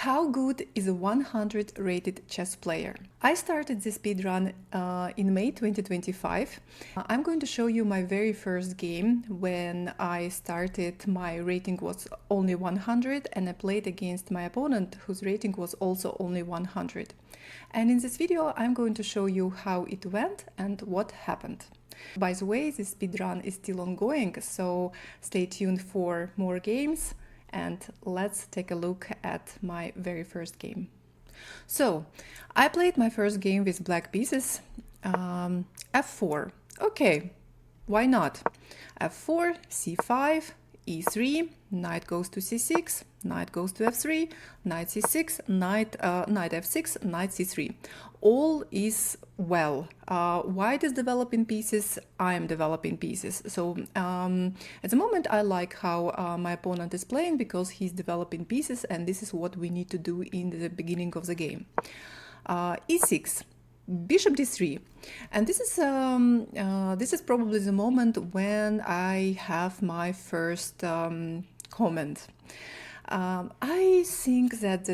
How good is a 100 rated chess player? I started this speedrun in May 2025. I'm going to show you my very first game. When I started, my rating was only 100 and I played against my opponent whose rating was also only 100. And in this video I'm going to show you how it went and what happened. By the way, this speedrun is still ongoing, so stay tuned for more games. And let's take a look at my very first game. So, I played my first game with black pieces, f4. Okay, why not? f4, c5, e3, knight goes to c6, knight goes to f3, knight c6, knight f6, knight c3. All is well. White is developing pieces, I am developing pieces. So at the moment I like how my opponent is playing because he's developing pieces, and this is what we need to do in the beginning of the game. e6. Bishop d3, and this is probably the moment when I have my first comment. I think that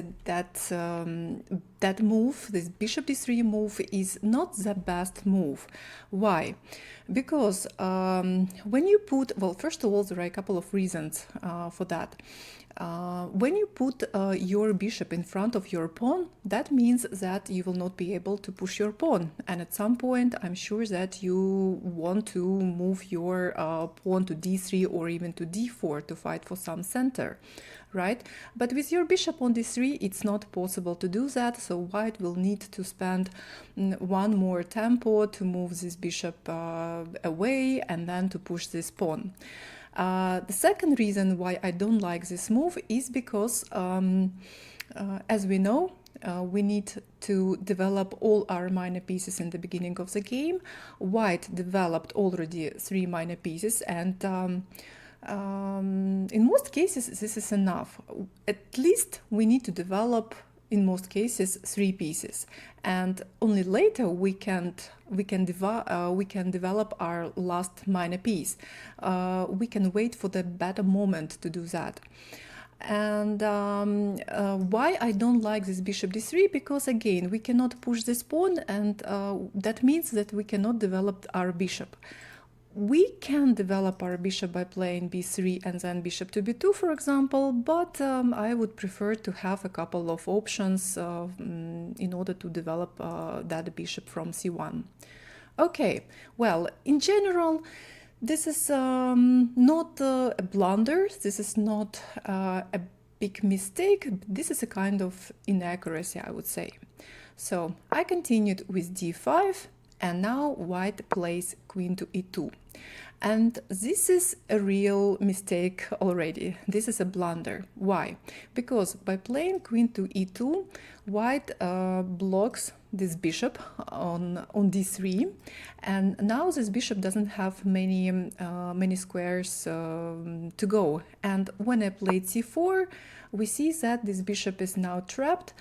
that move, this bishop d3 move, is not the best move. Why? Because when you put, well, first of all, there are a couple of reasons for that. When you put your bishop in front of your pawn, that means that you will not be able to push your pawn. And at some point, I'm sure that you want to move your pawn to d3 or even to d4 to fight for some center, right? But with your bishop on d3, it's not possible to do that. So white will need to spend one more tempo to move this bishop away and then to push this pawn. The second reason why I don't like this move is because, as we know, we need to develop all our minor pieces in the beginning of the game. White developed already 3 minor pieces, and in most cases this is enough. At least we need to develop, in most cases, 3 pieces, and only later we can develop our last minor piece. We can wait for the better moment to do that. And why I don't like this bishop d3? Because again, we cannot push this pawn, and that means that we cannot develop our bishop. We can develop our bishop by playing b3 and then bishop to b2, for example, but I would prefer to have a couple of options in order to develop that bishop from c1. Okay, well, in general, this is not a blunder, this is not a big mistake, this is a kind of inaccuracy, I would say. So I continued with d5. And now white plays queen to e2. And this is a real mistake already. This is a blunder. Why? Because by playing queen to e2, white blocks this bishop on d3, and now this bishop doesn't have many squares to go. And when I played c4, we see that this bishop is now trapped.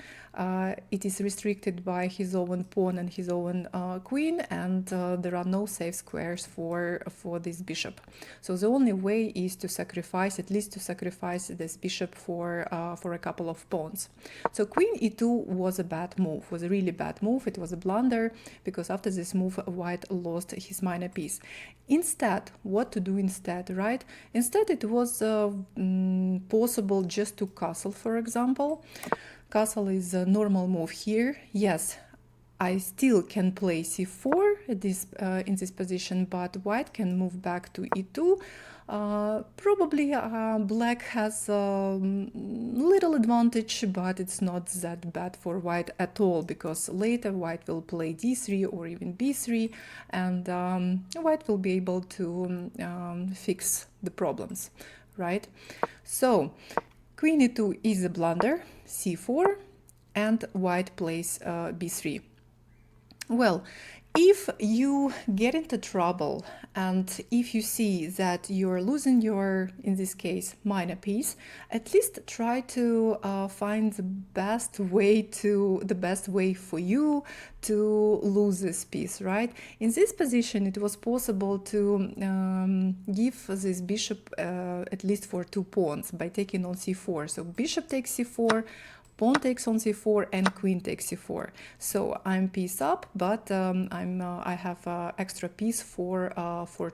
It is restricted by his own pawn and his own queen, and there are no safe squares for this bishop. So the only way is to sacrifice, at least to sacrifice this bishop for a couple of pawns. So queen e2 was a bad move, was a really bad move. It was a blunder, because after this move, white lost his minor piece. Instead, what to do instead, right? Instead, it was possible just to castle, for example. Castle is a normal move here. Yes, I still can play c4 at in this position, but white can move back to e2. Probably black has a little advantage, but it's not that bad for white at all, because later white will play d3 or even b3, and white will be able to fix the problems, right? So queen e2 is a blunder, c4, and white plays b3. Well, if you get into trouble and if you see that you're losing your, in this case, minor piece, at least try to find the best way for you to lose this piece, right? In this position, it was possible to give this bishop at least for 2 pawns by taking on c4. So bishop takes c4, pawn takes on c4 and queen takes c4. So I'm piece up, but I have extra piece for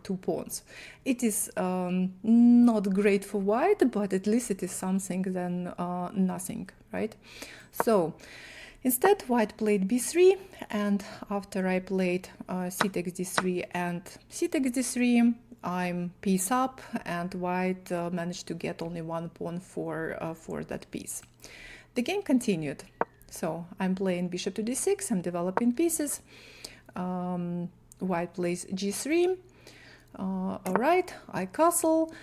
2 pawns. It is not great for white, but at least it is something than nothing, right? So instead, white played b3, and after I played c takes d3 and c takes d3, I'm piece up, and white managed to get only 1 pawn for that piece. The game continued. So I'm playing bishop to d6, I'm developing pieces. White plays g3. All right, I castle,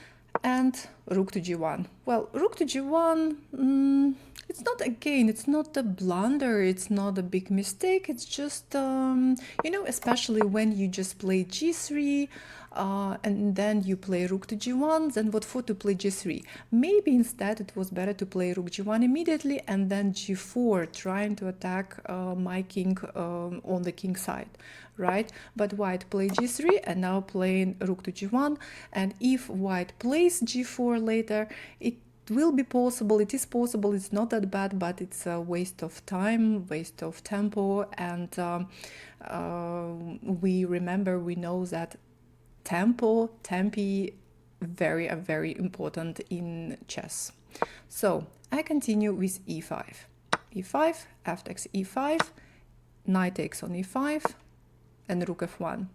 and rook to g1. Well, rook to g1, it's not a blunder, it's not a big mistake, it's just, you know, especially when you just play g3, and then you play rook to g1, then what for to play g3? Maybe instead it was better to play rook g1 immediately and then g4, trying to attack my king on the king side, right? But white played g3 and now playing rook to g1, and if white plays g4 later, it will be possible, it is possible, it's not that bad, but it's a waste of time, waste of tempo, and we know that tempi very important in chess. So I continue with e5. e5, f takes e5, knight takes on e5, and rook f1.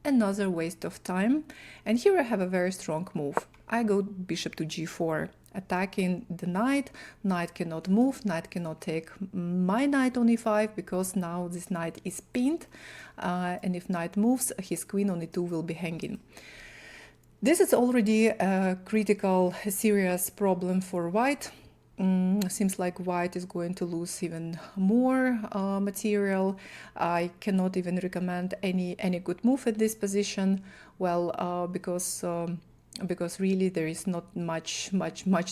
Another waste of time. And here I have a very strong move. I go bishop to g4, attacking the knight. Knight cannot move, knight cannot take my knight on e5, because now this knight is pinned, and if knight moves, his queen on e2 will be hanging. This is already a critical, serious problem for white. Seems like white is going to lose even more material. I cannot even recommend any good move at this position. Well, because really there is not much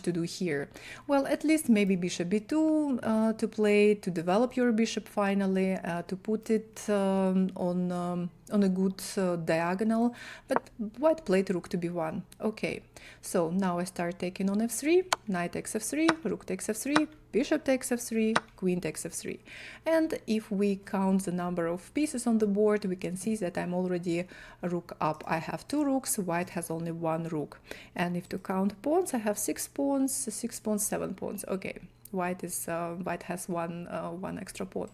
to do here. Well, at least maybe bishop b2 to play, to develop your bishop finally, to put it on a good diagonal, but white played rook to b1. Okay, so now I start taking on f3, knight takes f3, rook takes f3, bishop takes f3, queen takes f3. And if we count the number of pieces on the board, we can see that I'm already rook up. I have 2 rooks, white has only 1 rook. And if to count pawns, I have 6 pawns, 7 pawns. Okay, white has one extra pawn.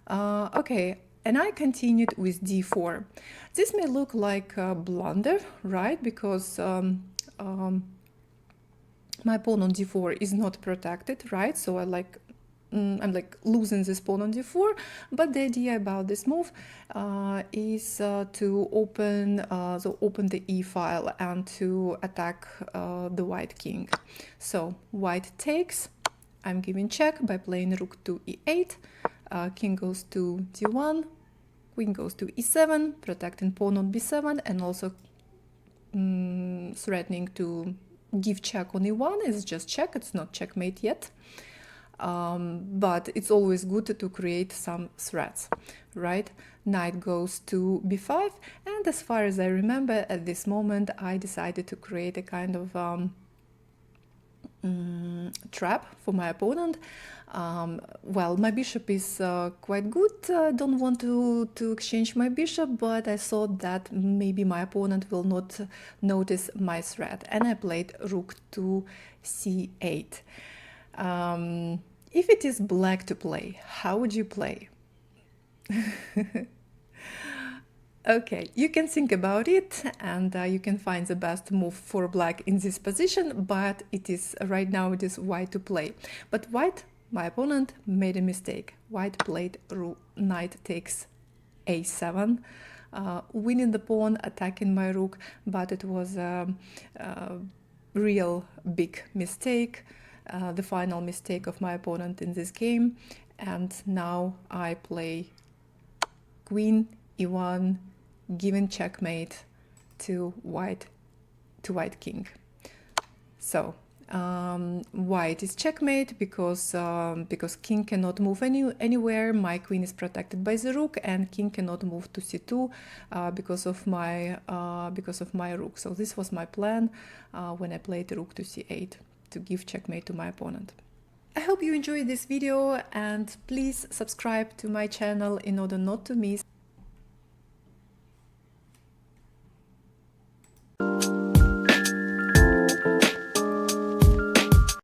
Okay. And I continued with d4. This may look like a blunder, right? Because my pawn on d4 is not protected, right? So I'm like losing this pawn on d4. But the idea about this move is to open the e file and to attack the white king. So white takes. I'm giving check by playing rook to e8. King goes to d1, queen goes to e7, protecting pawn on b7, and also threatening to give check on e1. It's just check, it's not checkmate yet. But it's always good to create some threats, right? Knight goes to b5, and as far as I remember, at this moment, I decided to create a kind of trap for my opponent. Well, my bishop is quite good. I don't want to exchange my bishop, but I thought that maybe my opponent will not notice my threat, and I played rook to c8. If it is black to play, how would you play? Okay, you can think about it, and you can find the best move for black in this position, but right now it is white to play. But white, my opponent, made a mistake. White played knight takes a7, winning the pawn, attacking my rook, but it was a real big mistake, the final mistake of my opponent in this game. And now I play queen e1, giving checkmate to white king. So white is checkmate because king cannot move anywhere. My queen is protected by the rook, and king cannot move to c2 because of my rook. So this was my plan when I played rook to c8 to give checkmate to my opponent. I hope you enjoyed this video, and please subscribe to my channel in order not to miss